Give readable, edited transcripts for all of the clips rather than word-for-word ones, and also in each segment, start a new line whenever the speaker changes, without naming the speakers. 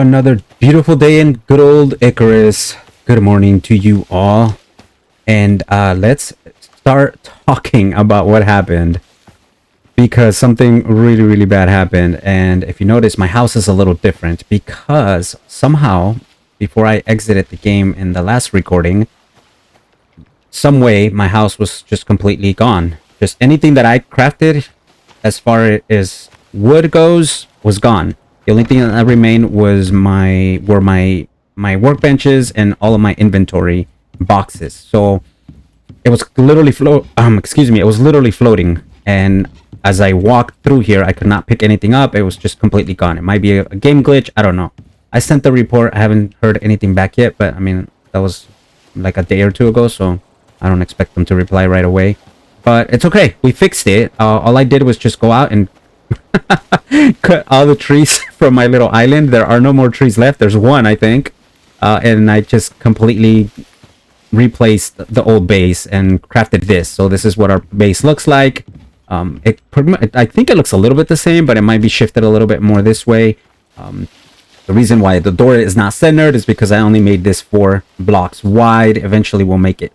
another beautiful day in good old Icarus. Good morning to you all. And let's start talking about what happened. Because something really bad happened. And if you notice, my house is a little different. Because somehow, before I exited the game in the last recording, some way my house was just completely gone. Just anything that I crafted, as far as wood goes, was gone. The only thing that remained was my workbenches and all of my inventory boxes. So it was literally it was literally floating. And as I walked through here, I could not pick anything up. It was just completely gone. It might be a game glitch. I don't know. I sent the report. I haven't heard anything back yet, but I mean, that was like a day or two ago, so I don't expect them to reply right away. But it's okay. We fixed it. All I did was just go out and cut all the trees from my little island. There are no more trees left. There's one, I think. And I just completely replaced the old base and crafted this. So this is what our base looks like. I think it looks a little bit the same, but it might be shifted a little bit more this way. The reason why the door is not centered is because I only made this 4 blocks wide. Eventually we'll make it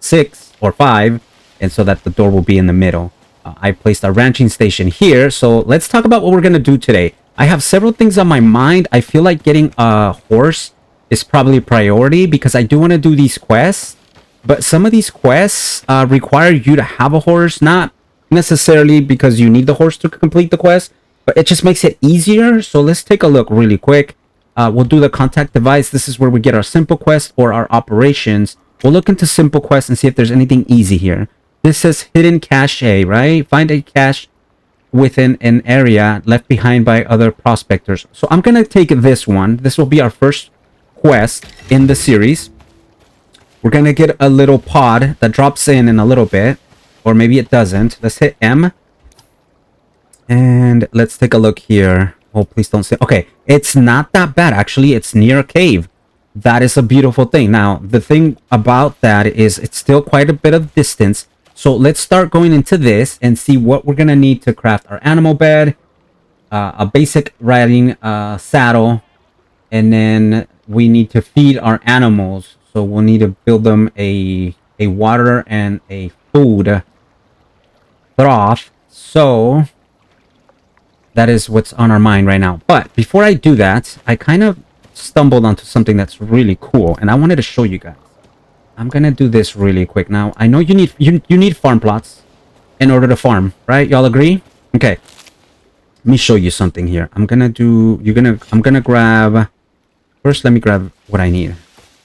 6 or 5, and so that the door will be in the middle. I placed a ranching station here, so let's talk about what we're going to do today. I have several things on my mind. I feel like getting a horse is probably a priority because I do want to do these quests, but some of these quests require you to have a horse, not necessarily because you need the horse to complete the quest, but it just makes it easier. So let's take a look really quick. We'll do the contact device. This is where we get our simple quest or our operations. We'll look into simple quests and see if there's anything easy here. This says hidden cache, right? Find a cache within an area left behind by other prospectors. So I'm going to take this one. This will be our first quest in the series. We're going to get a little pod that drops in a little bit, or maybe it doesn't. Let's hit M. And let's take a look here. Oh, please don't say... Okay, it's not that bad, actually. It's near a cave. That is a beautiful thing. Now, the thing about that is it's still quite a bit of distance. So let's start going into this and see what we're going to need to craft our animal bed, a basic riding saddle, and then we need to feed our animals. So we'll need to build them a water and a food trough. So that is what's on our mind right now. But before I do that, I kind of stumbled onto something that's really cool, and I wanted to show you guys. I'm gonna do this really quick. Now I know you need farm plots in order to farm, right? Y'all agree? Okay, let me show you something here. I'm gonna grab first. Let me grab what I need. I'm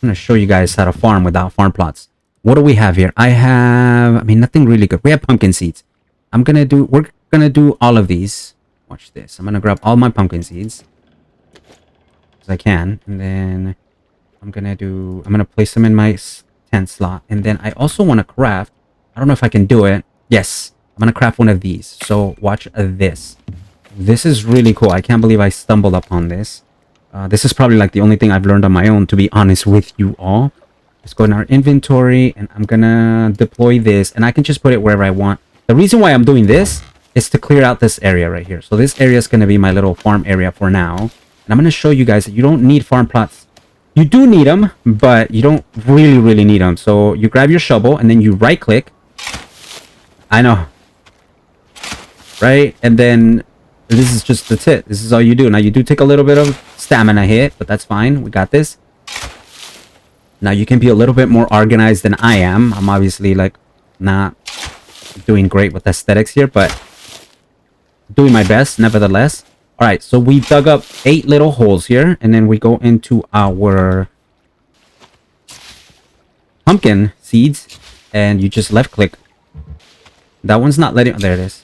gonna show you guys how to farm without farm plots. What do we have here? I mean, nothing really good. We have pumpkin seeds. We're gonna do all of these. Watch this. I'm gonna grab all my pumpkin seeds as I can, and then I'm gonna place them in my tent slot. And then I also want to craft, I don't know if I can do it. Yes, I'm gonna craft one of these. So watch this. This is really cool. I can't believe I stumbled upon this. This is probably like the only thing I've learned on my own, to be honest with you all. Let's go in our inventory, and I'm gonna deploy this, and I can just put it wherever I want. The reason why I'm doing this is to clear out this area right here. So this area is gonna be my little farm area for now. And I'm gonna show you guys that you don't need farm plots. You do need them, but you don't really need them. So you grab your shovel and then you right click. I know, right? And then this is just the tip. This is all you do. Now you do take a little bit of stamina hit, but that's fine. We got this. Now you can be a little bit more organized than I am. I'm obviously like not doing great with aesthetics here, but doing my best nevertheless. All right, so we dug up 8 little holes here, and then we go into our pumpkin seeds, and you just left click. That one's not letting... There it is.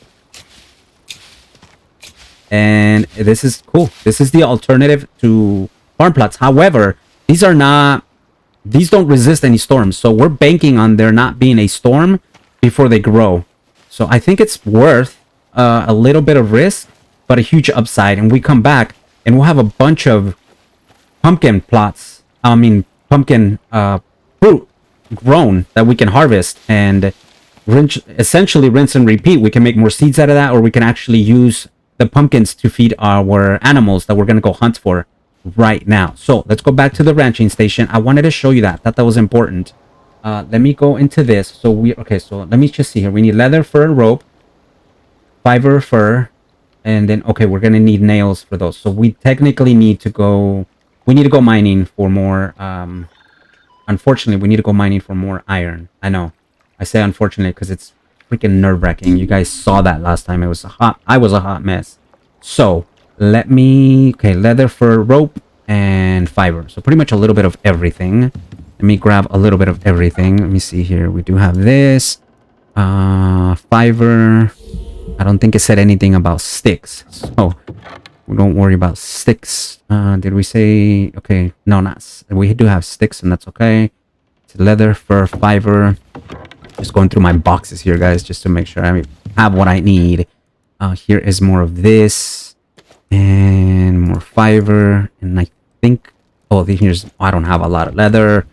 And this is cool. This is the alternative to farm plots. However, these don't resist any storms, so we're banking on there not being a storm before they grow. So I think it's worth a little bit of risk, but a huge upside. And we come back and we'll have a bunch of pumpkin plots. Pumpkin fruit grown that we can harvest and essentially rinse and repeat. We can make more seeds out of that, or we can actually use the pumpkins to feed our animals that we're going to go hunt for. right now. So let's go back to the ranching station. I wanted to show you that. Thought that was important. Let me go into this. So so let me just see here. We need leather, fur, rope, fiber, fur, and then okay, we're gonna need nails for those. So we technically need to go. We need to go mining for more. Unfortunately, we need to go mining for more iron. I know. I say unfortunately because it's freaking nerve-wracking. You guys saw that last time. It was hot. I was a hot mess. So let me. Okay, leather, fur, rope, and fiber. So pretty much a little bit of everything. Let me grab a little bit of everything. Let me see here. We do have this. Fiber. I don't think it said anything about sticks. So don't worry about sticks. Did we say... Okay, no, not... We do have sticks and that's okay. It's leather, fur, fiber. Just going through my boxes here, guys, just to make sure I have what I need. Here is more of this. And more fiber. And I think... Oh, here's... I don't have a lot of leather.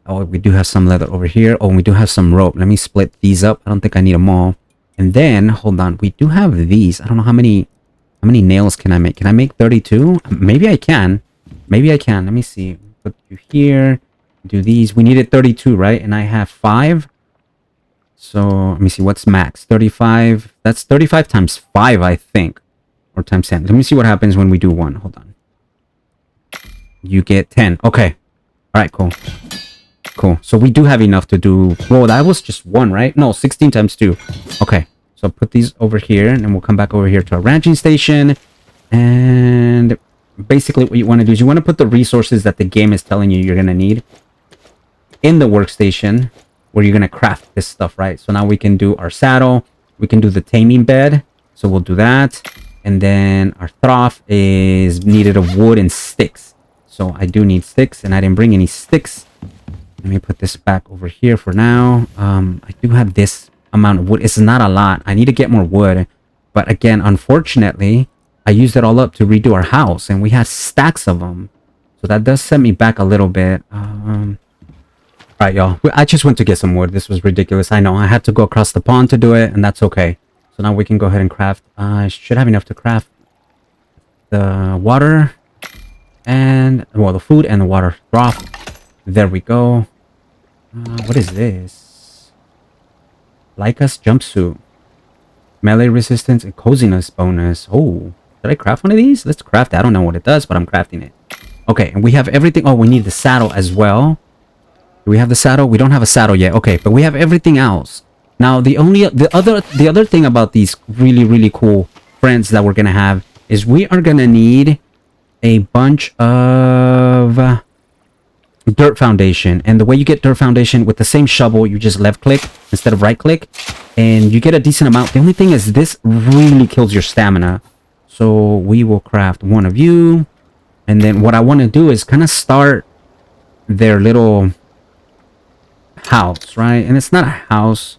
Oh, we do have some leather over here. Oh, we do have some rope. Let me split these up. I don't think I need them all. And then, hold on. We do have these. I don't know how many nails can I make. Can I make 32? Maybe I can. Maybe I can. Let me see. Put you here. Do these. We needed 32, right? And I have 5. So, let me see. What's max? 35. That's 35 times 5, I think. Or times 10. Let me see what happens when we do 1. Hold on. You get 10. Okay. All right, cool. Cool. So we do have enough to do... Whoa, that was just 1, right? No, 16 times 2. Okay. So put these over here, and then we'll come back over here to our ranching station. And basically what you want to do is you want to put the resources that the game is telling you you're going to need in the workstation where you're going to craft this stuff, right? So now we can do our saddle. We can do the taming bed. So we'll do that. And then our trough is needed of wood and sticks. So I do need sticks, and I didn't bring any sticks. Let me put this back over here for now. I do have this amount of wood. It's not a lot. I need to get more wood. But again, unfortunately, I used it all up to redo our house. And we had stacks of them. So that does set me back a little bit. Alright, y'all. I just went to get some wood. This was ridiculous. I know. I had to go across the pond to do it. And that's okay. So now we can go ahead and craft. I should have enough to craft the water. And, well, the food and the water drop. There we go. What is this? Lycus jumpsuit. Melee resistance and coziness bonus. Oh, did I craft one of these? Let's craft it. I don't know what it does, but I'm crafting it. Okay, and we have everything. Oh, we need the saddle as well. Do we have the saddle? We don't have a saddle yet. Okay, but we have everything else. Now, the other thing about these really cool friends that we're gonna have is we are gonna need a bunch of dirt foundation. And the way you get dirt foundation with the same shovel, you just left click instead of right click, and you get a decent amount. The only thing is this really kills your stamina. So we will craft one of you, and then what I want to do is kind of start their little house, right? And it's not a house,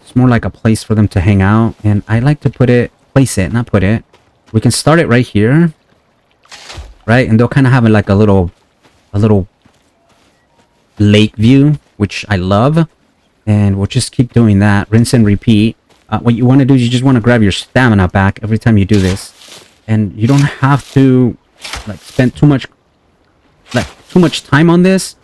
it's more like a place for them to hang out. And I like to place it, not put it. We can start it right here, right? And they'll kind of have like a little lake view, which I love. And we'll just keep doing that. Rinse and repeat. What you want to do is you just want to grab your stamina back every time you do this. And you don't have to like spend too much time on this.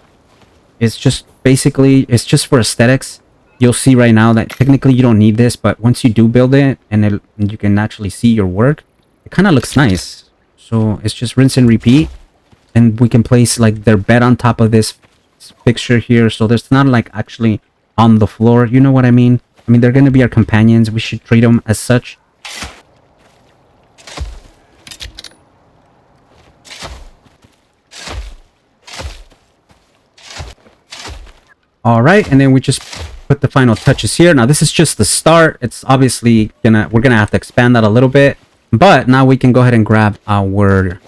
It's just basically, it's just for aesthetics. You'll see right now that technically you don't need this, but once you do build it and you can actually see your work, it kind of looks nice. So it's just rinse and repeat. And we can place like their bed on top of this fixture here, so there's not like actually on the floor. You know what I mean? I mean, they're gonna be our companions. We should treat them as such. All right, and then we just put the final touches here. Now this is just the start. It's obviously we're gonna have to expand that a little bit, but now we can go ahead and grab our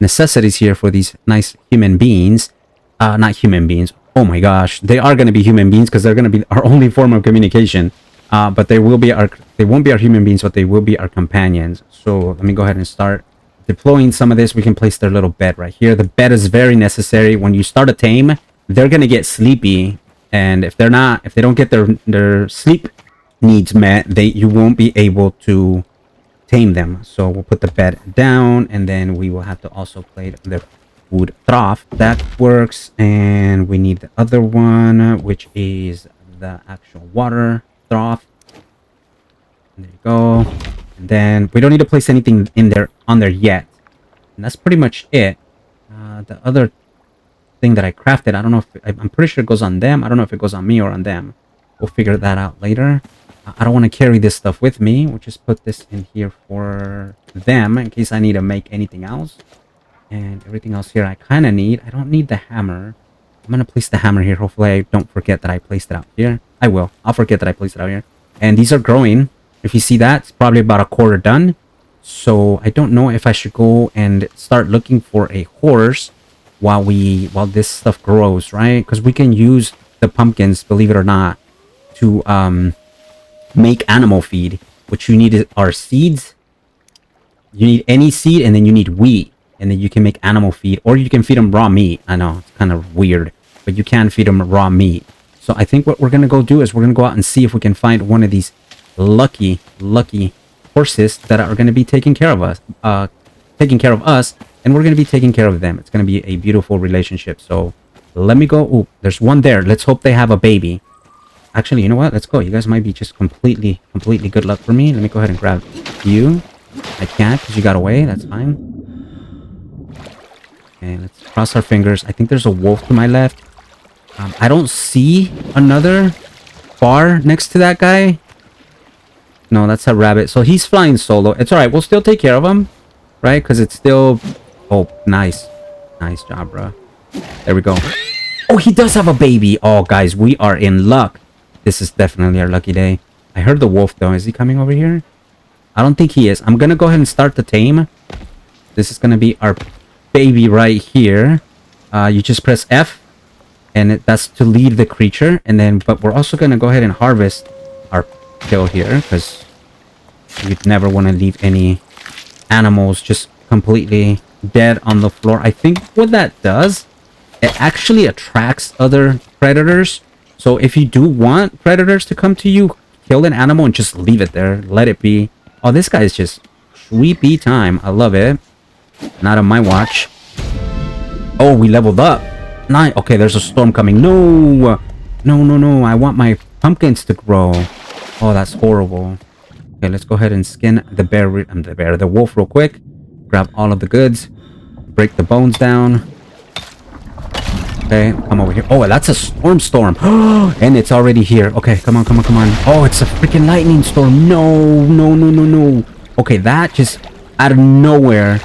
necessities here for these nice human beings. Not human beings. Oh my gosh, they are going to be human beings because they're going to be our only form of communication. But they won't be our human beings, but they will be our companions. So let me go ahead and start deploying some of this. We can place their little bed right here. The bed is very necessary. When you start a tame, they're going to get sleepy, and if they don't get their sleep needs met, you won't be able to tame them. So we'll put the bed down, and then we will have to also plate the food trough. That works. And we need the other one, which is the actual water trough. There you go. And then we don't need to place anything in there on there yet. And that's pretty much it. The other thing that I crafted, I don't know if I'm pretty sure it goes on them. I don't know if it goes on me or on them. We'll figure that out later. I don't want to carry this stuff with me. We'll just put this in here for them in case I need to make anything else. And everything else here I kind of need. I don't need the hammer. I'm going to place the hammer here. Hopefully I don't forget that I placed it out here. I will. I'll forget that I placed it out here. And these are growing. If you see that, it's probably about a quarter done. So I don't know if I should go and start looking for a horse while this stuff grows, right? Because we can use the pumpkins, believe it or not, to make animal feed. What you need are seeds. You need any seed, and then you need wheat, and then you can make animal feed, or you can feed them raw meat. I know it's kind of weird, but you can feed them raw meat. So I think what we're gonna go do is we're gonna go out and see if we can find one of these lucky horses that are going to be taking care of us, and we're going to be taking care of them. It's going to be a beautiful relationship. So let me go. Oh, there's one there. Let's hope they have a baby. Actually, you know what? Let's go. You guys might be just completely good luck for me. Let me go ahead and grab you. I can't because you got away. That's fine. Okay, let's cross our fingers. I think there's a wolf to my left. I don't see another bar next to that guy. No, that's a rabbit. So he's flying solo. It's all right. We'll still take care of him, right? Because it's still... Oh, nice. Nice job, bro. There we go. Oh, he does have a baby. Oh, guys, we are in luck. This is definitely our lucky day. I heard the wolf, though. Is he coming over here? I don't think he is. I'm going to go ahead and start the tame. This is going to be our baby right here. You just press F, and that's to lead the creature. And then, but we're also going to go ahead and harvest our kill here, because you'd never want to leave any animals just completely dead on the floor. I think what that does, it actually attracts other predators. So if you do want predators to come to you, kill an animal and just leave it there. Let it be. Oh, this guy is just creepy time. I love it. Not on my watch. Oh, we leveled up. Nice. Okay, there's a storm coming. No. I want my pumpkins to grow. Oh, that's horrible. Okay, let's go ahead and skin the wolf real quick. Grab all of the goods. Break the bones down. Okay, come over here. Oh, that's a storm. And it's already here. Okay, come on. Oh, it's a freaking lightning storm. No. Okay, that just out of nowhere.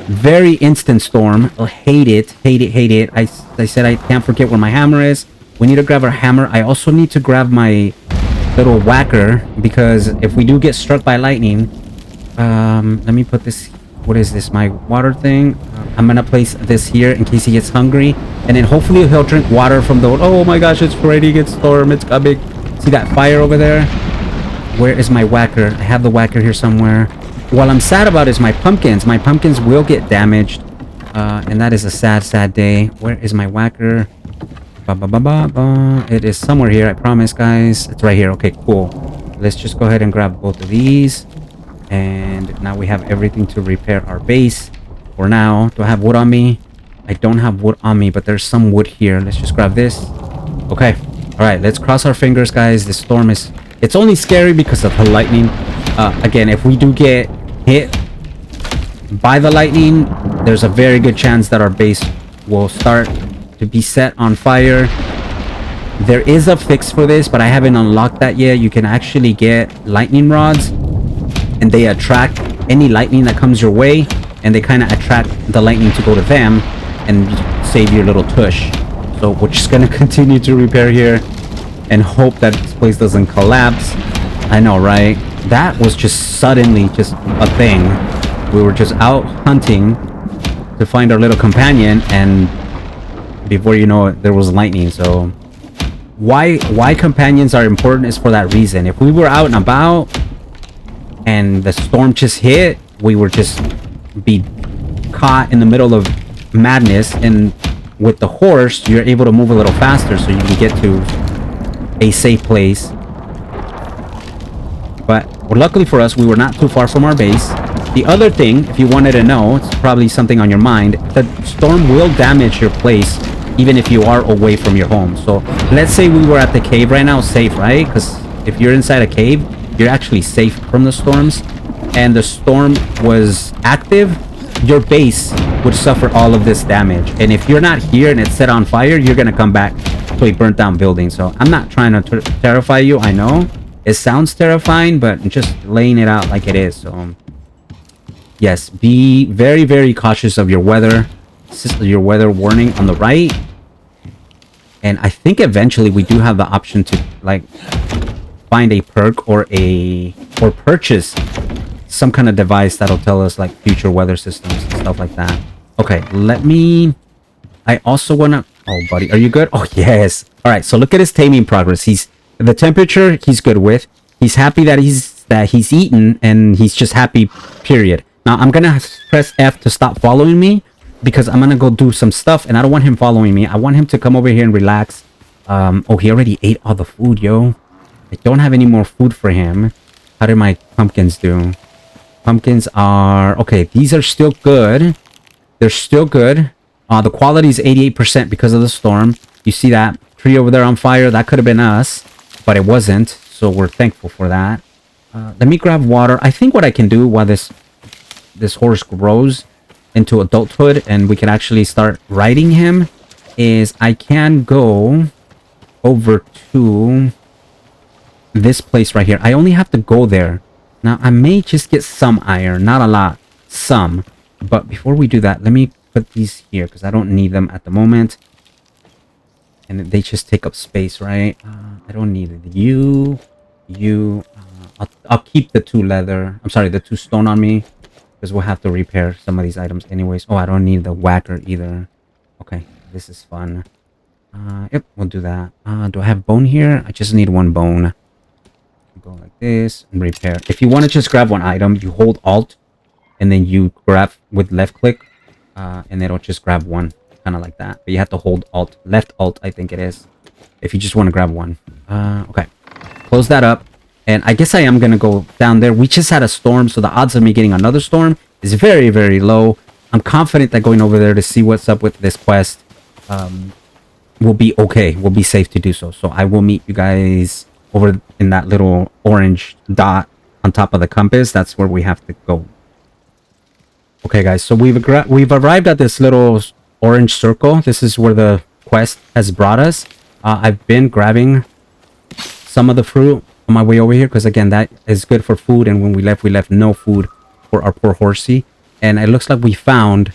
Very instant storm. I hate it. I said I can't forget where my hammer is. We need to grab our hammer. I also need to grab my little whacker, because if we do get struck by lightning, let me put this, what is this, my water thing? I'm gonna place this here in case he gets hungry, and then hopefully he'll drink water from the... Oh my gosh, it's raining, it's storm, it's coming. See that fire over there? Where is my whacker? I have the whacker here somewhere. What I'm sad about is my pumpkins. My pumpkins will get damaged, and that is a sad day. Where is my whacker? It is somewhere here, I promise, guys. It's right here. Okay, cool. Let's just go ahead and grab both of these, and now we have everything to repair our base. For now, do I have wood on me? I don't have wood on me, but there's some wood here. Let's just grab this. Okay. All right, let's cross our fingers, guys. This storm is... It's only scary because of the lightning. Again, if we do get hit by the lightning, there's a very good chance that our base will start to be set on fire. There is a fix for this, but I haven't unlocked that yet. You can actually get lightning rods, and they attract any lightning that comes your way, and they kind of attract the lightning to go to them and save your little tush. So we're just gonna continue to repair here and hope that this place doesn't collapse. I know, right? That was just suddenly just a thing. We were just out hunting to find our little companion, and before you know it, there was lightning. So why companions are important is for that reason. If we were out and about and the storm just hit, we would just be caught in the middle of madness, and with the horse you're able to move a little faster so you can get to a safe place. But Well, luckily for us, we were not too far from our base. The other thing, if you wanted to know, it's probably something on your mind, the storm will damage your place even if you are away from your home. So let's say we were at the cave right now, safe, right? Because if you're inside a cave, you're actually safe from the storms. And the storm was active, your base would suffer all of this damage. And if you're not here and it's set on fire, you're going to come back to a burnt down building. So I'm not trying to terrify you, I know. It sounds terrifying, but just laying it out like it is. So yes, be very, very cautious of your weather warning on the right. And I think eventually we do have the option to like find a perk or purchase some kind of device that'll tell us like future weather systems and stuff like that. Okay, I also wanna, oh buddy, are you good? Oh yes. All right, so look at his taming progress. The temperature he's good with. He's happy that he's eaten, and he's just happy, period. Now I'm gonna press F to stop following me because I'm gonna go do some stuff, and I don't want him following me. I want him to come over here and relax. Oh, he already ate all the food, yo. I don't have any more food for him. How did my pumpkins do? Pumpkins are okay. These are still good. They're still good. The quality is 88% because of the storm. You see that tree over there on fire? That could have been us, but it wasn't. So we're thankful for that. Let me grab water. I think what I can do while this horse grows into adulthood and we can actually start riding him is I can go over to this place right here. I only have to go there. Now, I may just get some iron. Not a lot. Some. But before we do that, let me put these here because I don't need them at the moment. And they just take up space, right? I don't need it. I'll keep the 2 leather. I'm sorry, the 2 stone on me. Because we'll have to repair some of these items anyways. Oh, I don't need the whacker either. Okay, this is fun. Yep, we'll do that. Do I have bone here? I just need 1 bone. Go like this and repair. If you want to just grab 1 item, you hold Alt and then you grab with left click and it'll just grab 1, kind of like that. But you have to hold Alt, left Alt, I think it is, if you just want to grab 1. Okay, close that up. And I guess I am gonna go down there. We just had a storm, so the odds of me getting another storm is very, very low. I'm confident that going over there to see what's up with this quest will be okay. We'll be safe to do so. So I will meet you guys over in that little orange dot on top of the compass. That's where we have to go. Okay, guys. So we've arrived at this little orange circle. This is where the quest has brought us. I've been grabbing some of the fruit on my way over here because again, that is good for food. And when we left no food for our poor horsey. And it looks like we found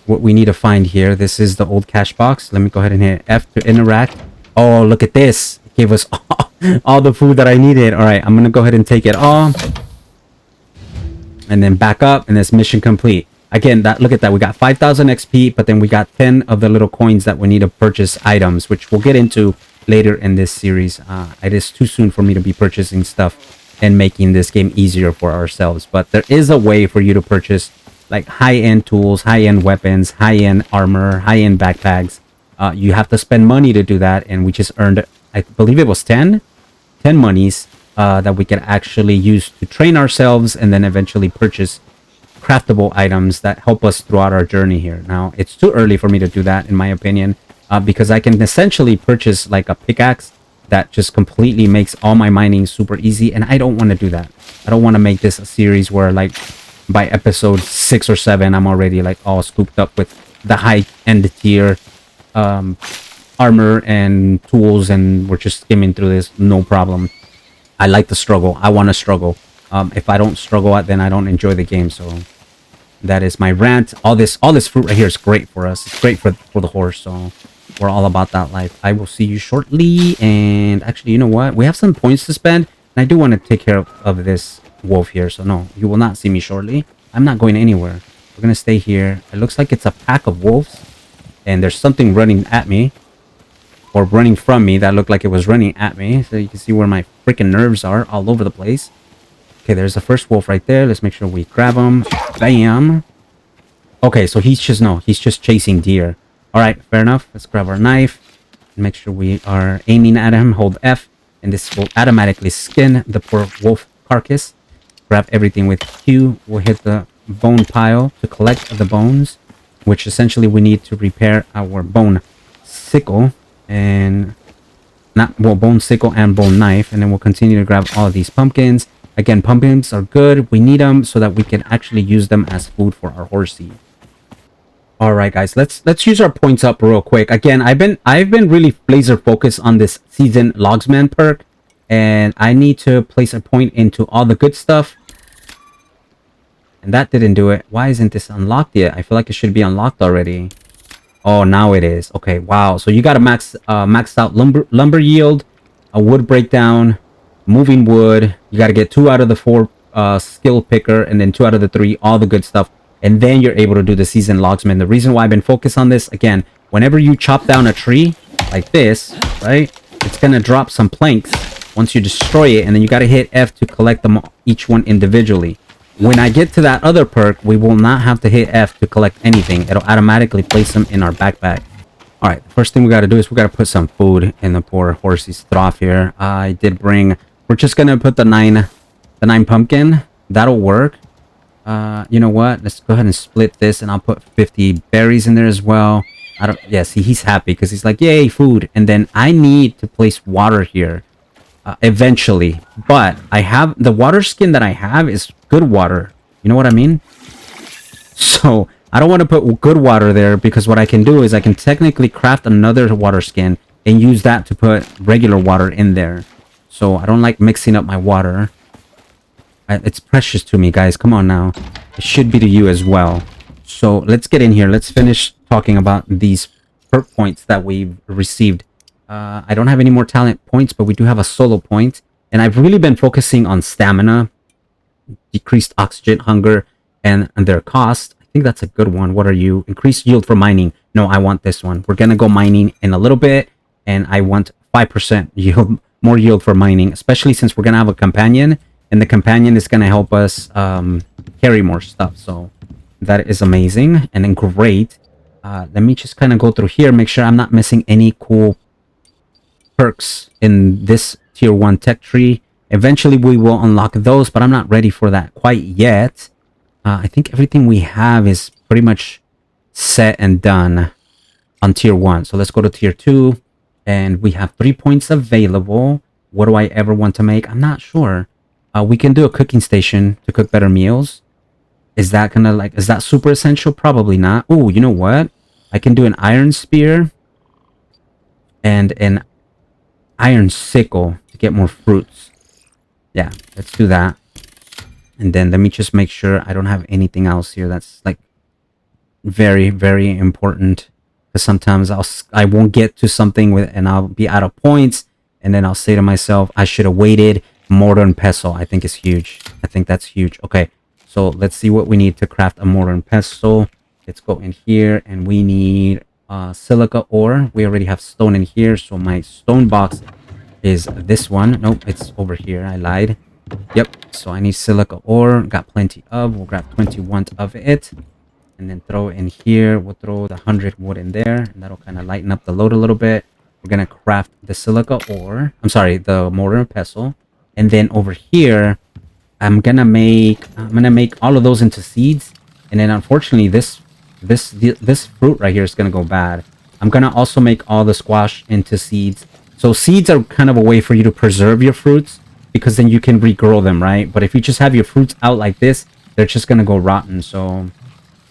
what we need to find here. This is the old cash box. Let me go ahead and hit F to interact. Oh, look at this. It gave us all the food that I needed. All right, I'm gonna go ahead and take it all and then back up, and this mission complete. Again, look at that. We got 5,000 XP, but then we got 10 of the little coins that we need to purchase items, which we'll get into later in this series. It is too soon for me to be purchasing stuff and making this game easier for ourselves, but there is a way for you to purchase like high-end tools, high-end weapons, high-end armor, high-end backpacks. You have to spend money to do that, and we just earned, I believe it was 10 monies that we can actually use to train ourselves and then eventually purchase craftable items that help us throughout our journey here. Now, it's too early for me to do that, in my opinion, because I can essentially purchase like a pickaxe that just completely makes all my mining super easy, and I don't want to do that. I don't want to make this a series where like by episode 6 or 7, I'm already like all scooped up with the high-end tier armor and tools, and we're just skimming through this, no problem. I like the struggle. I want to struggle. If I don't struggle at, then I don't enjoy the game. So that is my rant. All this fruit right here is great for us. It's great for the horse. So we're all about that life. I will see you shortly. And actually, you know what? We have some points to spend, and I do want to take care of this wolf here. So no, you will not see me shortly. I'm not going anywhere. We're gonna stay here. It looks like it's a pack of wolves, and there's something running at me, or running from me. That looked like it was running at me. So you can see where my freaking nerves are all over the place. Okay, there's the first wolf right there. Let's make sure we grab him. Bam. Okay, so he's just chasing deer. All right, fair enough. Let's grab our knife and make sure we are aiming at him. Hold F, and this will automatically skin the poor wolf carcass. grab everything with Q. We'll hit the bone pile to collect the bones, which essentially we need to repair our bone sickle and not well bone sickle and bone knife, and then we'll continue to grab all of these pumpkins. Again, pumpkins are good. We need them so that we can actually use them as food for our horsey. All right, guys, let's use our points up real quick. Again, I've been really laser focused on this seasoned logsman perk, and I need to place a point into all the good stuff. And that didn't do it. Why isn't this unlocked yet? I feel like it should be unlocked already. Oh, now it is. Okay, wow. So you got to max out lumber yield, a wood breakdown, moving wood. You got to get 2 out of the 4 skill picker, and then 2 out of the 3 all the good stuff. And then you're able to do the seasoned logsman. The reason why I've been focused on this, again, whenever you chop down a tree like this, right, it's going to drop some planks once you destroy it, and then you got to hit F to collect them each one individually. When I get to that other perk, we will not have to hit F to collect anything. It'll automatically place them in our backpack. All right, the first thing we got to do is we got to put some food in the poor horsey's trough here. I did bring, we're just going to put the 9 pumpkin. That'll work. You know what? Let's go ahead and split this, and I'll put 50 berries in there as well. Yeah, see, he's happy because he's like, yay, food. And then I need to place water here. Eventually, but I have the water skin that I have is good water, you know what I mean? So I don't want to put good water there, because what I can do is I can technically craft another water skin and use that to put regular water in there. So I don't like mixing up my water. It's precious to me, guys. Come on now, it should be to you as well. So let's get in here. Let's finish talking about these perk points that we've received. I don't have any more talent points, but we do have a solo point. And I've really been focusing on stamina, decreased oxygen, hunger, and their cost. I think that's a good one. What are you? Increased yield for mining. No, I want this one. We're going to go mining in a little bit. And I want 5% yield, more yield for mining, especially since we're going to have a companion. And the companion is going to help us carry more stuff. So that is amazing. And then great. Let me just kind of go through here, make sure I'm not missing any cool perks in this tier 1 tech tree. Eventually we will unlock those, but I'm not ready for that quite yet. I think everything we have is pretty much set and done on tier 1. So let's go to tier 2, and we have 3 points available. What do I ever want to make? I'm not sure. We can do a cooking station to cook better meals. Is that gonna is that super essential? Probably not. Oh, you know what? I can do an iron spear and an iron sickle to get more fruits. Yeah, let's do that. And then let me just make sure I don't have anything else here that's like very, very important, because sometimes I won't get to something with, and I'll be out of points, and then I'll say to myself, I should have waited. Mortar and pestle, I think is huge. I think that's huge. Okay, so let's see what we need to craft a mortar and pestle. Let's go in here, and we need silica ore. We already have stone in here, so my stone box is this one. Nope, it's over here. I lied. Yep, so I need silica ore. Got plenty of. We'll grab 21 of it, and then throw it in here. We'll throw the 100 wood in there, and that'll kind of lighten up the load a little bit. We're gonna craft the silica ore. I'm sorry, the mortar and pestle. And then over here, I'm gonna make all of those into seeds. And then unfortunately, this fruit right here is gonna go bad. I'm gonna also make all the squash into seeds. So seeds are kind of a way for you to preserve your fruits, because then you can regrow them, right? But if you just have your fruits out like this, they're just gonna go rotten. So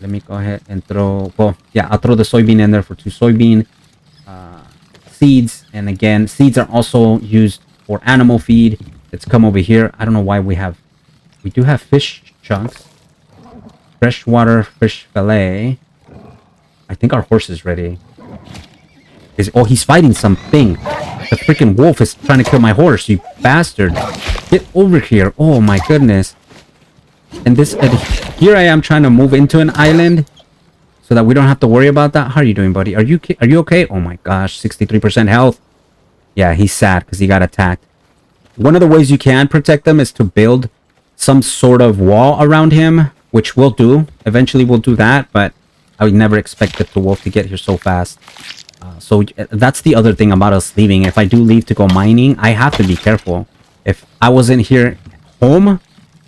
let me go ahead and throw, well, yeah, I'll throw the soybean in there for 2 soybean seeds. And again, seeds are also used for animal feed. Let's come over here. I don't know why we do have fish chunks, freshwater fish fillet. I think our horse is ready. Oh, he's fighting something. The freaking wolf is trying to kill my horse, you bastard. Get over here. Oh my goodness. And here I am trying to move into an island so that we don't have to worry about that. How are you doing, buddy? Are you okay? Oh my gosh, 63% health. Yeah, he's sad because he got attacked. One of the ways you can protect them is to build some sort of wall around him, which we'll do. Eventually we'll do that, but I would never expect the wolf to get here so fast. So that's the other thing about us leaving. If I do leave to go mining, I have to be careful. If I wasn't here home,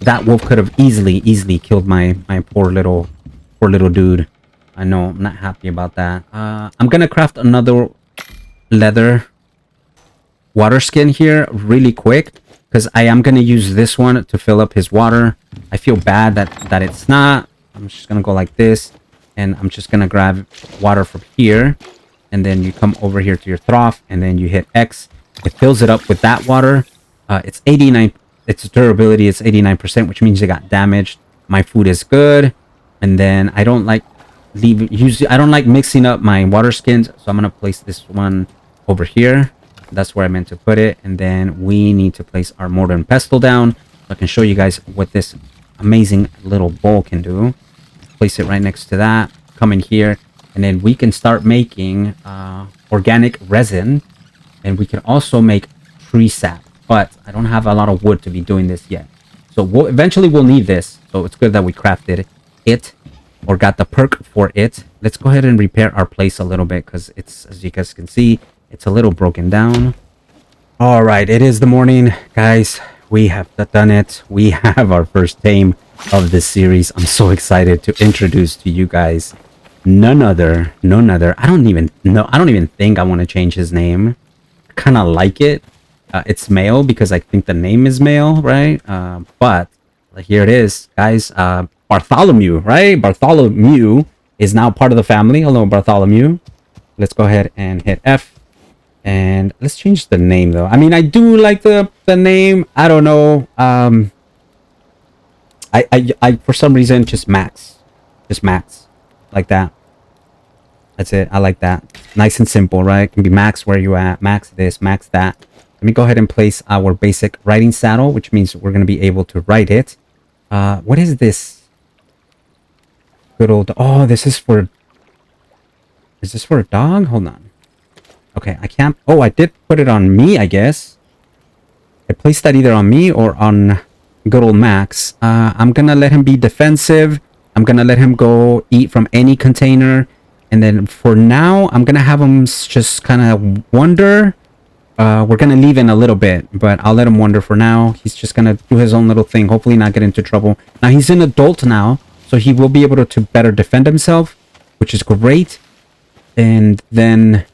That wolf could have easily killed my poor little dude. I know, I'm not happy about that. I'm gonna craft another leather water skin here really quick, because I am gonna use this one to fill up his water. I feel bad that it's not. I'm just gonna go like this, and I'm just gonna grab water from here, and then you come over here to your trough, and then you hit X. It fills it up with that water. It's 89. Its durability is 89%, which means it got damaged. My food is good, and then I don't like I don't like mixing up my water skins, so I'm gonna place this one over here. That's where I meant to put it. And then we need to place our mortar and pestle down, so I can show you guys what this amazing little bowl can do. Place it right next to that. Come in here, and then we can start making organic resin, and we can also make tree sap. But I don't have a lot of wood to be doing this yet. So eventually we'll need this. So it's good that we crafted it, or got the perk for it. Let's go ahead and repair our place a little bit, because it's, as you guys can see, it's a little broken down. All right, it is the morning, guys. We have done it. We have our first tame of this series. I'm so excited to introduce to you guys none other. I don't even think I want to change his name. I kind of like it. It's male because I think the name is male, right? But here it is, guys. Bartholomew, right? Bartholomew is now part of the family. Hello, Bartholomew. Let's go ahead and hit F. And let's change the name, though. I mean, I do like the name. I don't know. I for some reason, just Max. Just Max. Like that. That's it. I like that. Nice and simple, right? It can be Max where you at. Max this, Max that. Let me go ahead and place our basic writing saddle, which means we're going to be able to write it. What is this? Good old... Oh, this is for... Is this for a dog? Hold on. Okay, I can't... Oh, I did put it on me, I guess. I placed that either on me or on good old Max. I'm going to let him be defensive. I'm going to let him go eat from any container. And then for now, I'm going to have him just kind of wander. We're going to leave in a little bit, but I'll let him wander for now. He's just going to do his own little thing. Hopefully not get into trouble. Now, he's an adult now, so he will be able to better defend himself, which is great. And then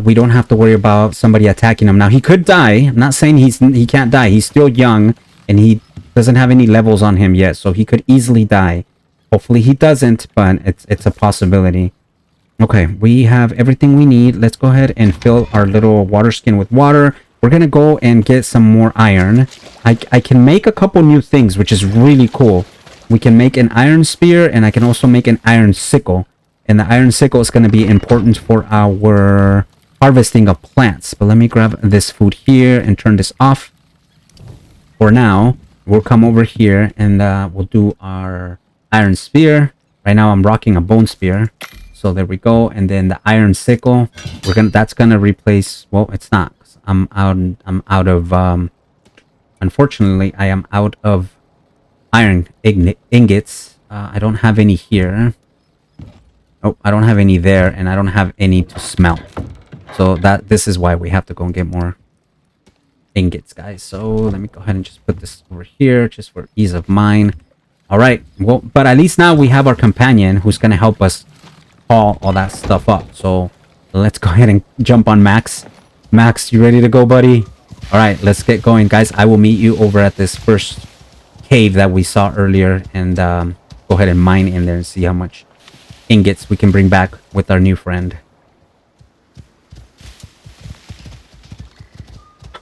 we don't have to worry about somebody attacking him. Now, he could die. I'm not saying he can't die. He's still young, and he doesn't have any levels on him yet, so he could easily die. Hopefully he doesn't, but it's a possibility. Okay, we have everything we need. Let's go ahead and fill our little water skin with water. We're going to go and get some more iron. I can make a couple new things, which is really cool. We can make an iron spear, and I can also make an iron sickle. And the iron sickle is going to be important for our harvesting of plants. But let me grab this food here and turn this off. For now, we'll come over here and we'll do our iron spear. Right now, I'm rocking a bone spear. So there we go. And then the iron sickle, that's gonna replace, well, it's not. I'm out of unfortunately I am out of iron ingots. I don't have any here. Oh, I don't have any there, and I don't have any to smelt. So this is why we have to go and get more ingots, guys. So let me go ahead and just put this over here just for ease of mind. All right. Well, but at least now we have our companion who's gonna help us haul all that stuff up. So let's go ahead and jump on Max. Max, you ready to go, buddy? All right, let's get going, guys. I will meet you over at this first cave that we saw earlier, and go ahead and mine in there and see how much ingots we can bring back with our new friend.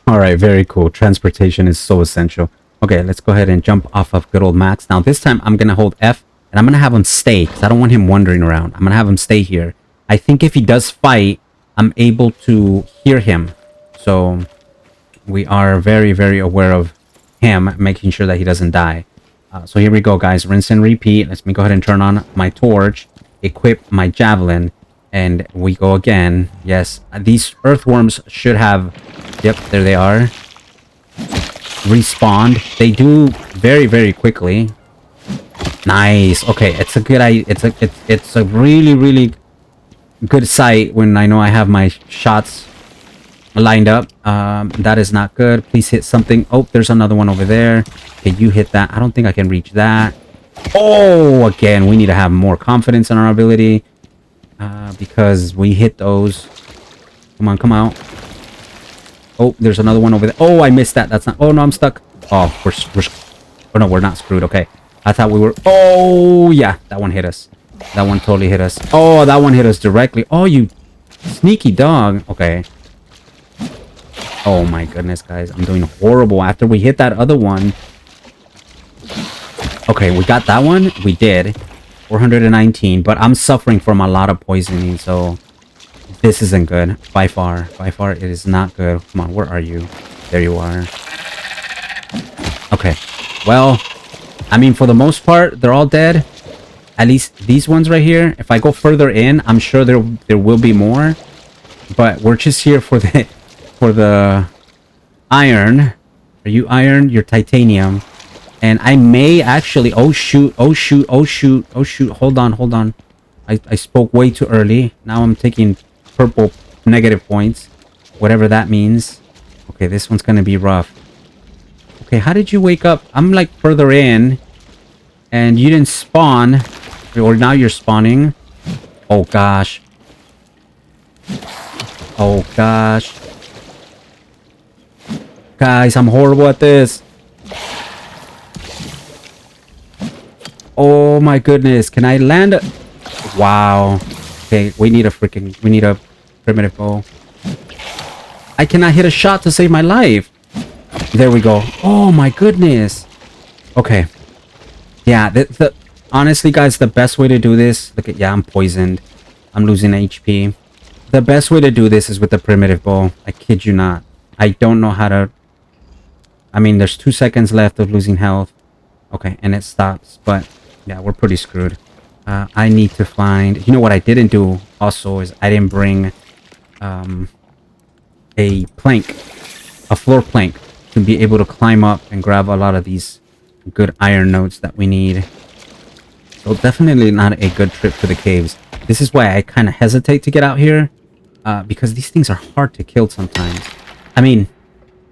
All right, very cool. Transportation is so essential. Okay, let's go ahead and jump off of good old Max. Now this time I'm gonna hold F, and I'm going to have him stay, because I don't want him wandering around. I'm going to have him stay here. I think if he does fight, I'm able to hear him. So we are very, very aware of him, making sure that he doesn't die. So here we go, guys. Rinse and repeat. Let me go ahead and turn on my torch, equip my javelin, and we go again. Yes, these earthworms should have... Yep, there they are. Respawned. They do very, very quickly. Nice. Okay, it's a good it's a really, really good sight when I know I have my shots lined up. That is not good. Please hit something. Oh, there's another one over there. Okay, you hit that. I don't think I can reach that. Oh, again, we need to have more confidence in our ability. Because we hit those. Come on, come out. Oh, there's another one over there. Oh, I missed that. That's not... Oh, no, I'm stuck. Oh, we're... Oh, no, we're not screwed. Okay. I thought we were... Oh, yeah. That one hit us. That one totally hit us. Oh, that one hit us directly. Oh, you sneaky dog. Okay. Oh, my goodness, guys. I'm doing horrible. After we hit that other one... Okay, we got that one. We did. 419. But I'm suffering from a lot of poisoning, so... This isn't good. By far. By far, it is not good. Come on, where are you? There you are. Okay. Well, I mean, for the most part, they're all dead. At least these ones right here. If I go further in, I'm sure there will be more. But we're just here for the iron. Are you iron? You're titanium. And I may actually... Oh, shoot. Oh, shoot. Oh, shoot. Oh, shoot. Hold on. Hold on. I spoke way too early. Now I'm taking purple negative points. Whatever that means. Okay, this one's gonna be rough. Okay, how did you wake up? I'm like further in. And you didn't spawn. Or now you're spawning. Oh, gosh. Oh, gosh. Guys, I'm horrible at this. Oh, my goodness. Can I land? Wow. Okay, we need a primitive bow. I cannot hit a shot to save my life. There we go. Oh, my goodness. Okay. Yeah, honestly, guys, the best way to do this... Look at... Yeah, I'm poisoned. I'm losing HP. The best way to do this is with the primitive bow. I kid you not. I don't know how to... I mean, there's 2 seconds left of losing health. Okay, and it stops. But, yeah, we're pretty screwed. I need to find... You know what I didn't do also is I didn't bring a plank. A floor plank. To be able to climb up and grab a lot of these good iron nodes that we need. So definitely not a good trip to the caves. This is why I kind of hesitate to get out here. Because these things are hard to kill sometimes. I mean,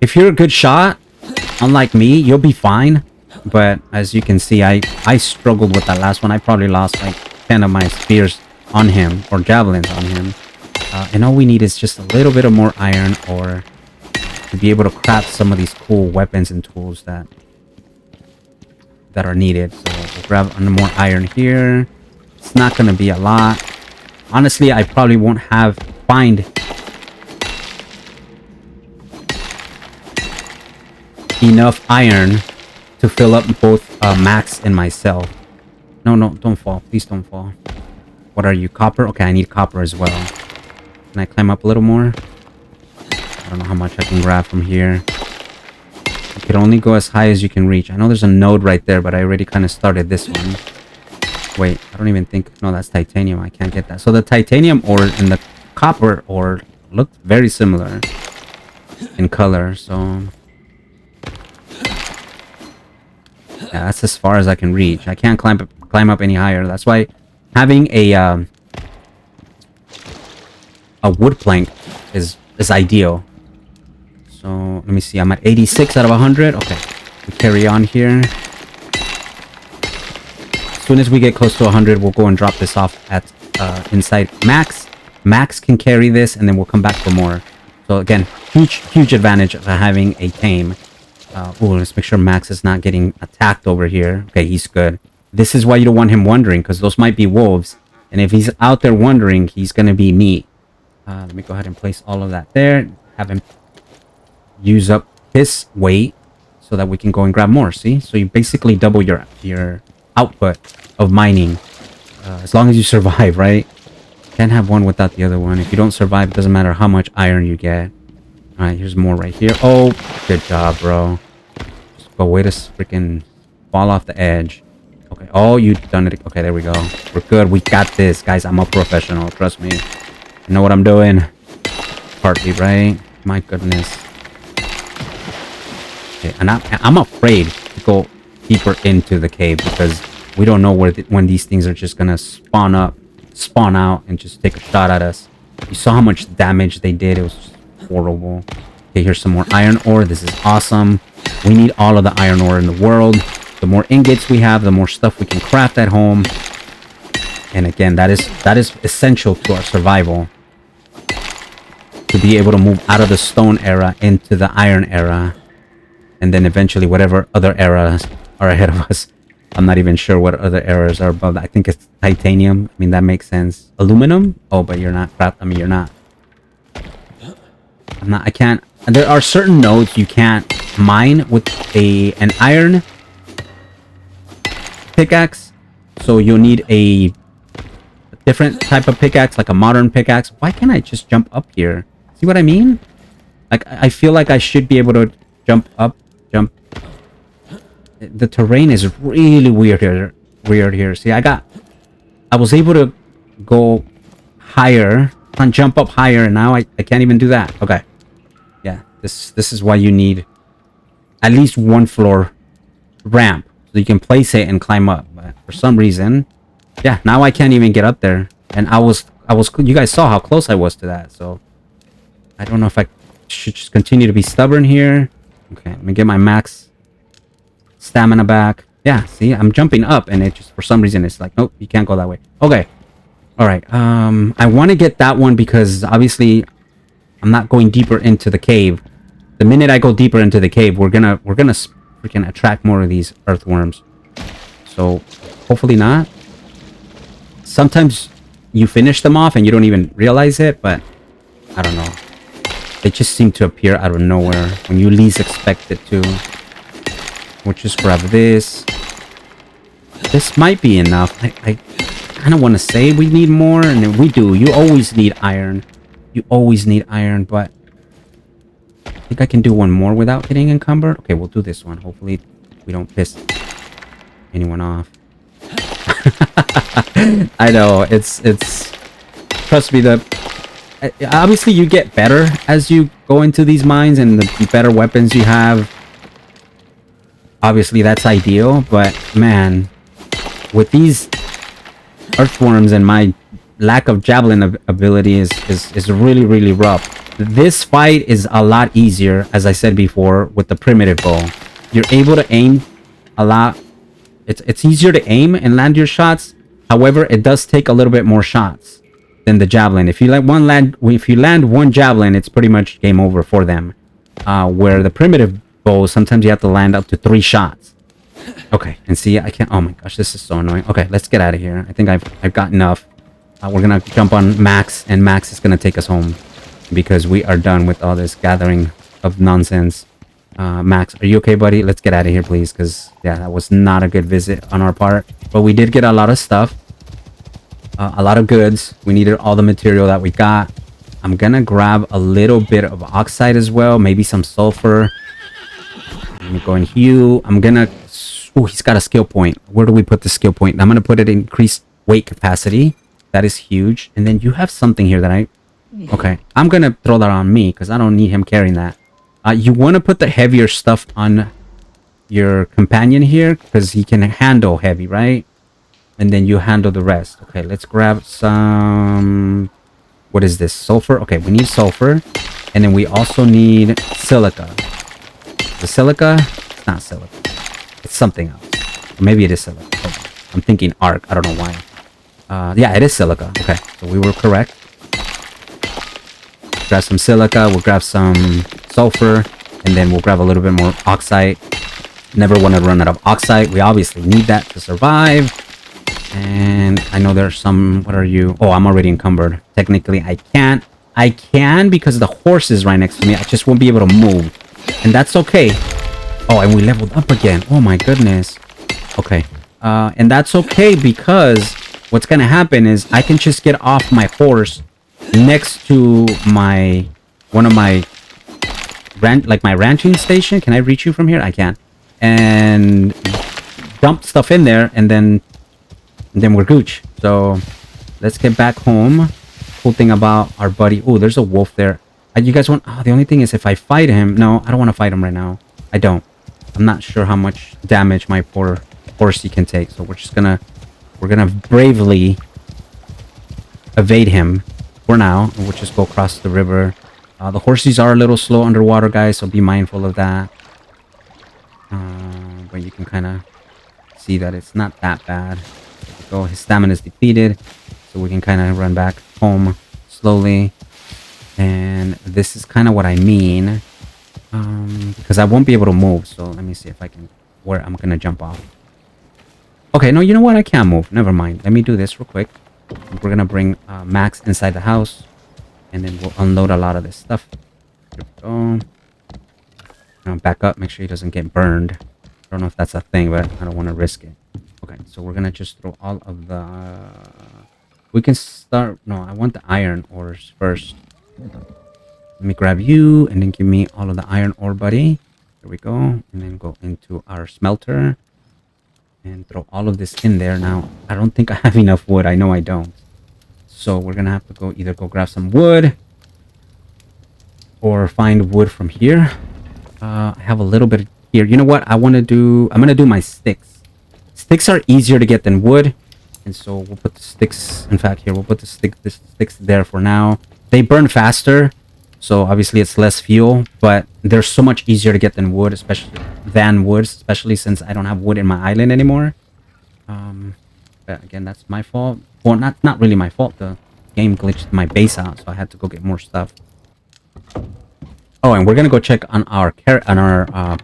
if you're a good shot, unlike me, you'll be fine. But as you can see, I struggled with that last one. I probably lost like 10 of my spears on him. Or javelins on him. And all we need is just a little bit of more iron. Or to be able to craft some of these cool weapons and tools that are needed. So we'll grab more iron here. It's not going to be a lot. Honestly, I probably won't find enough iron to fill up both Max and myself. No, don't fall. Please don't fall. What are you? Copper? Okay, I need copper as well. Can I climb up a little more? I don't know how much I can grab from here. You can only go as high as you can reach. I know there's a node right there, but I already kind of started this one. Wait, I don't even think... No, that's titanium. I can't get that. So the titanium ore and the copper ore look very similar in color, so... Yeah, that's as far as I can reach. I can't climb up any higher. That's why having a wood plank is ideal. So let me see. I'm at 86 out of 100. Okay, we carry on here. As soon as we get close to 100, we'll go and drop this off at inside Max. Max can carry this, and then we'll come back for more. So again, huge advantage of having a tame. Let's make sure Max is not getting attacked over here. Okay, he's good. This is why you don't want him wandering, because those might be wolves. And if he's out there wandering, he's going to be neat. Let me go ahead and place all of that there. Have him use up his weight so that we can go and grab more. See? So you basically double your output of mining. As long as you survive, right? Can't have one without the other one. If you don't survive, it doesn't matter how much iron you get. Alright, here's more right here. Oh, good job, bro. But way to freaking fall off the edge. Okay. Oh, you've done it. Okay, there we go. We're good. We got this. Guys, I'm a professional. Trust me. I know what I'm doing. Partly, right? My goodness. Okay, and I'm afraid to go deeper into the cave because we don't know when these things are just gonna spawn out, and just take a shot at us. You saw how much damage they did. It was horrible. Okay, here's some more iron ore. This is awesome. We need all of the iron ore in the world. The more ingots we have, the more stuff we can craft at home. And again, that is essential to our survival. To be able to move out of the stone era into the iron era. And then eventually whatever other eras are ahead of us. I'm not even sure what other eras are above that. I think it's titanium. I mean, that makes sense. Aluminum? Oh, but you're not. I mean, you're not. I can't. There are certain nodes you can't mine with an iron pickaxe. So you'll need a different type of pickaxe, like a modern pickaxe. Why can't I just jump up here? See what I mean? Like, I feel like I should be able to jump up, jump. The terrain is really weird here. See, I was able to go higher, and jump up higher, and now I can't even do that. Okay. Yeah, this is why you need at least one floor ramp, so you can place it and climb up. But for some reason, yeah, now I can't even get up there. And I was, you guys saw how close I was to that, so I don't know if I should just continue to be stubborn here. Okay, let me get my max stamina back. Yeah, see, I'm jumping up, and it just, for some reason, it's like, nope, you can't go that way. Okay. All right. I want to get that one because obviously I'm not going deeper into the cave. The minute I go deeper into the cave, we're gonna freaking attract more of these earthworms. So hopefully not. Sometimes you finish them off and you don't even realize it, but I don't know. They just seem to appear out of nowhere when you least expect it to. We'll just grab this. This might be enough. I kind of want to say we need more, and then we do. You always need iron. You always need iron, but I think I can do one more without getting encumbered. Okay, we'll do this one. Hopefully we don't piss anyone off. I know, it's trust me, obviously you get better as you go into these mines, and the better weapons you have, obviously that's ideal. But man, with these earthworms and my lack of javelin ability is really rough. This fight is a lot easier, as I said before, with the primitive bow. You're able to aim a lot. It's easier to aim and land your shots. However, it does take a little bit more shots than the javelin. If you land one javelin, it's pretty much game over for them. Where the primitive bow, sometimes you have to land up to 3 shots. Okay, and see, I can't. Oh my gosh, this is so annoying. Okay, let's get out of here. I think I've got enough. We're gonna jump on Max, and Max is gonna take us home because we are done with all this gathering of nonsense. Max, are you okay, buddy? Let's get out of here, please, because yeah, that was not a good visit on our part. But we did get a lot of stuff, a lot of goods. We needed all the material that we got. I'm gonna grab a little bit of oxide as well, maybe some sulfur. Let me go in here. I'm gonna. Oh, he's got a skill point. Where do we put the skill point? I'm gonna put it in increased weight capacity. That is huge. And then you have something here that okay, I'm gonna throw that on me because I don't need him carrying that. You want to put the heavier stuff on your companion here because he can handle heavy, right? And then you handle the rest. Okay, let's grab some. What is this? Sulfur. Okay, we need sulfur, and then we also need silica. The silica? It's not silica. It's something else. Or maybe it is silica. Hold on. I'm thinking arc. I don't know why. Yeah, it is silica. Okay, so we were correct. Grab some silica. We'll grab some sulfur, and then we'll grab a little bit more oxide. Never want to run out of oxide. We obviously need that to survive. And I know there's some. What are you? Oh, I'm already encumbered. Technically, I can't. I can because the horse is right next to me. I just won't be able to move, and that's okay. Oh, and we leveled up again. Oh my goodness. Okay. And that's okay because what's gonna happen is I can just get off my horse next to one of my ranching station. Can I reach you from here? I can. And dump stuff in there, and then we're gooch. So let's get back home. Cool thing about our buddy. Oh, there's a wolf there. You guys want? Oh, the only thing is if I fight him. No, I don't want to fight him right now. I don't. I'm not sure how much damage my poor horsey can take. So we're gonna bravely evade him for now. We'll just go across the river. The horses are a little slow underwater, guys, so be mindful of that. But you can kind of see that it's not that bad. So his stamina is depleted, so we can kind of run back home slowly. And this is kind of what I mean, because I won't be able to move. So let me see if I can, where I'm gonna jump off. Okay, no, you know what? I can't move. Never mind. Let me do this real quick. We're gonna bring Max inside the house, and then we'll unload a lot of this stuff. Here we go. Back up. Make sure he doesn't get burned. I don't know if that's a thing, but I don't want to risk it. Okay, so we're gonna just throw all of the... We can start... No, I want the iron ores first. Let me grab you, and then give me all of the iron ore, buddy. There we go. And then go into our smelter. And throw all of this in there. Now, I don't think I have enough wood. I know I don't. So we're gonna have to go either go grab some wood, or find wood from here. I have a little bit here. You know what? I want to do... I'm gonna do my sticks. Sticks are easier to get than wood. And so we'll put the sticks... In fact, here, we'll put the sticks there for now. They burn faster. So obviously it's less fuel. But they're so much easier to get than wood. Especially since I don't have wood in my island anymore. But again, that's my fault. Well, not really my fault. The game glitched my base out. So I had to go get more stuff. Oh, and we're gonna go check on our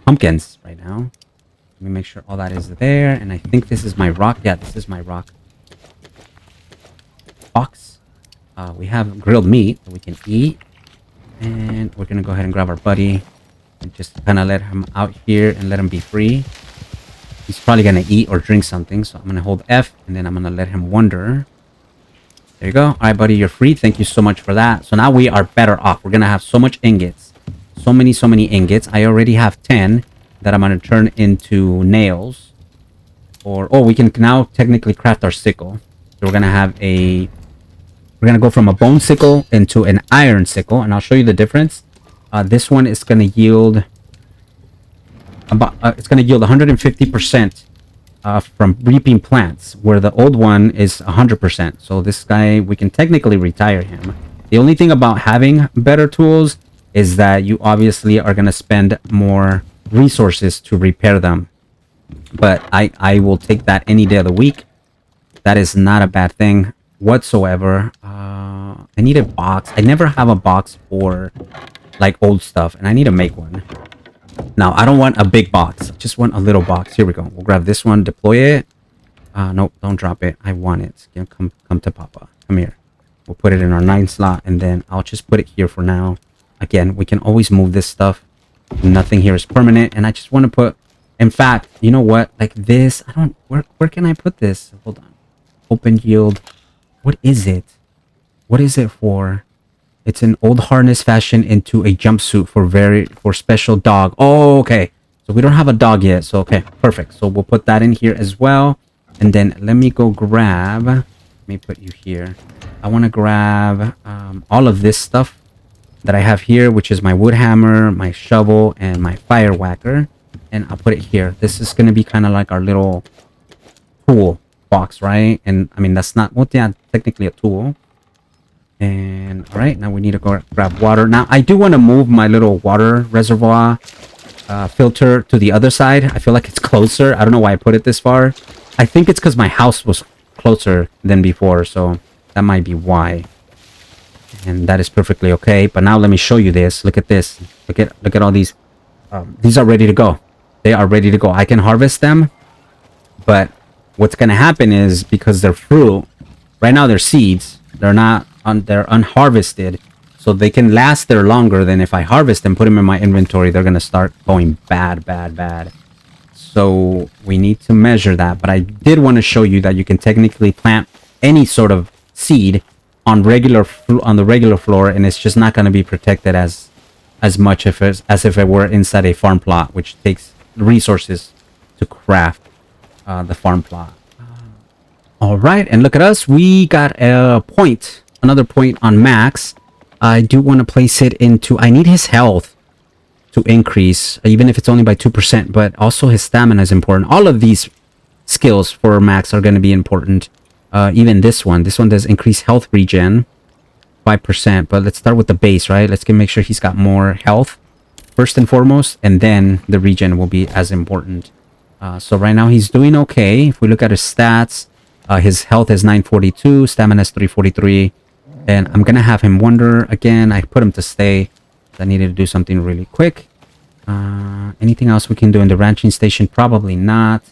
pumpkins right now. Let me make sure all that is there. And I think this is my rock. Yeah, this is my rock box. We have grilled meat that we can eat. And we're gonna go ahead and grab our buddy and just kind of let him out here and let him be free. He's probably gonna eat or drink something, so I'm gonna hold F and then I'm gonna let him wander. There you go. All right, buddy, you're free. Thank you so much for that. So now we are better off. We're gonna have so much ingots. So many ingots. I already have 10 that I'm going to turn into nails. Or, oh, we can now technically craft our sickle. So we're going to have a... We're going to go from a bone sickle into an iron sickle. And I'll show you the difference. This one is going to yield... it's going to yield 150% from reaping plants. Where the old one is 100%. So this guy, we can technically retire him. The only thing about having better tools is that you obviously are going to spend more resources to repair them. But I will take that any day of the week. That is not a bad thing whatsoever. I need a box. I never have a box for like old stuff, and I need to make one. Now, I don't want a big box. I just want a little box. Here we go. We'll grab this one, deploy it. Nope, don't drop it. I want it. Come to Papa. Come here. We'll put it in our 9 slot, and then I'll just put it here for now. Again, we can always move this stuff. Nothing here is permanent. And I just want to put... In fact, you know what? Like this... I don't... Where can I put this? Hold on. Open yield. What is it? What is it for? It's an old harness fashioned into a jumpsuit for special dog. Oh, okay. So we don't have a dog yet. So, okay. Perfect. So we'll put that in here as well. And then let me go grab... Let me put you here. I want to grab all of this stuff that I have here, which is my wood hammer, my shovel, and my fire whacker. And I'll put it here. This is going to be kind of like our little tool box, right? And I mean, that's not, well, yeah, technically a tool. And all right, now we need to go grab water. Now, I do want to move my little water reservoir filter to the other side. I feel like it's closer. I don't know why I put it this far. I think it's because my house was closer than before, so that might be why. And that is perfectly okay. But now let me show you this. Look at this. Look at all these. These are ready to go. They are ready to go. I can harvest them. But what's going to happen is, because they're fruit, right now they're seeds. They're not, they're unharvested. So they can last there longer than if I harvest and put them in my inventory. They're going to start going bad. So we need to measure that. But I did want to show you that you can technically plant any sort of seed on the regular floor, and it's just not going to be protected as much as if it were inside a farm plot, which takes resources to craft the farm plot. All right, and look at us. We got a point, another point on Max. I do want to place it into... I need his health to increase, even if it's only by 2%, but also his stamina is important. All of these skills for Max are going to be important. Even this one does increase health regen 5%, but let's start with the base, right? Let's make sure he's got more health first and foremost, and then the regen will be as important. So right now he's doing okay. If we look at his stats, his health is 942, stamina is 343, and I'm gonna have him wander again. I put him to stay. I needed to do something really quick. Anything else we can do in the ranching station? Probably not.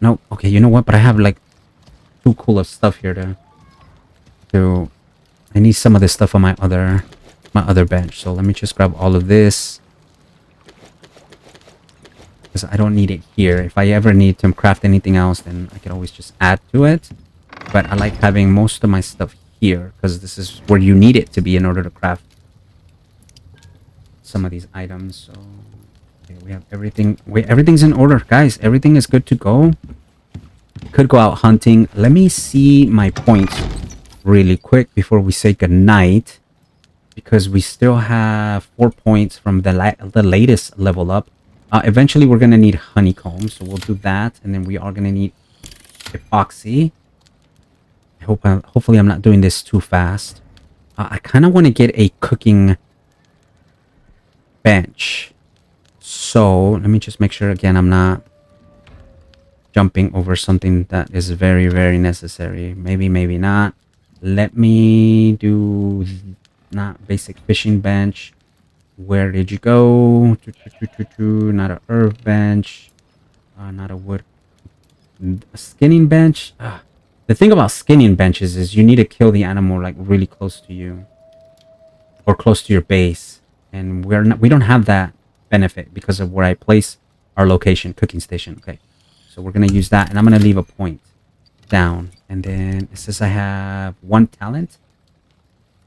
Nope. Okay, you know what? But I have like too cool of stuff here to I need some of this stuff on my other bench. So let me just grab all of this, because I don't need it here. If I ever need to craft anything else, then I can always just add to it. But I like having most of my stuff here, because this is where you need it to be in order to craft some of these items. So okay, we have everything. Everything's in order, guys. Everything is good to go. Could go out hunting. Let me see my points really quick before we say goodnight, because we still have 4 points from the latest level up. Eventually we're gonna need honeycomb, so we'll do that, and then we are gonna need epoxy. Hopefully I'm not doing this too fast. I kind of want to get a cooking bench, so let me just make sure again I'm not jumping over something that is very, very necessary. Maybe not. Let me do not basic fishing bench. Where did you go? Not a herb bench. Not a wood. A skinning bench. The thing about skinning benches is you need to kill the animal like really close to you, or close to your base, and we don't have that benefit because of where I place our location, cooking station. Okay, so we're gonna use that, and I'm gonna leave a point down, and then it says I have 1 talent.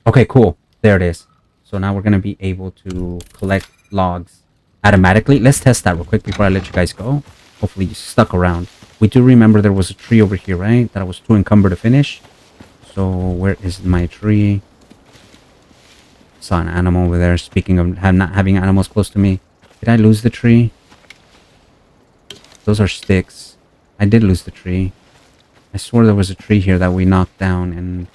Okay, cool. There it is. So now we're gonna be able to collect logs automatically. Let's test that real quick before I let you guys go. Hopefully you stuck around. We do remember there was a tree over here, right? That I was too encumbered to finish. So where is my tree? Saw an animal over there. Speaking of not having animals close to me, did I lose the tree? Those are sticks. I did lose the tree. I swore there was a tree here that we knocked down and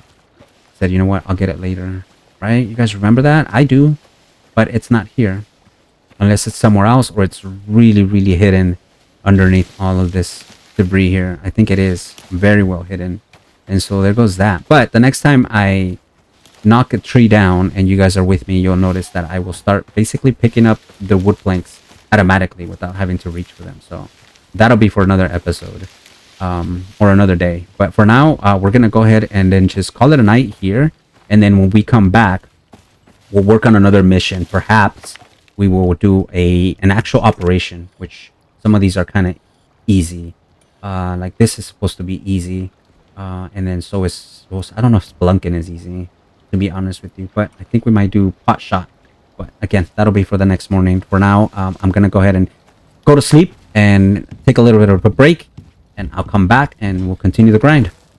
said, you know what, I'll get it later. Right? You guys remember that? I do. But it's not here. Unless it's somewhere else, or it's really, really hidden underneath all of this debris here. I think it is very well hidden. And so there goes that. But the next time I knock a tree down and you guys are with me, you'll notice that I will start basically picking up the wood planks automatically without having to reach for them. So that'll be for another episode. Or another day. But for now, we're gonna go ahead and then just call it a night here, and then when we come back, we'll work on another mission. Perhaps we will do an actual operation, which some of these are kind of easy. Like this is supposed to be easy, and then so is, I don't know if Spelunking is easy, to be honest with you, but I think we might do pot shot. But again, that'll be for the next morning. For now, I'm gonna go ahead and go to sleep and take a little bit of a break, and I'll come back and we'll continue the grind.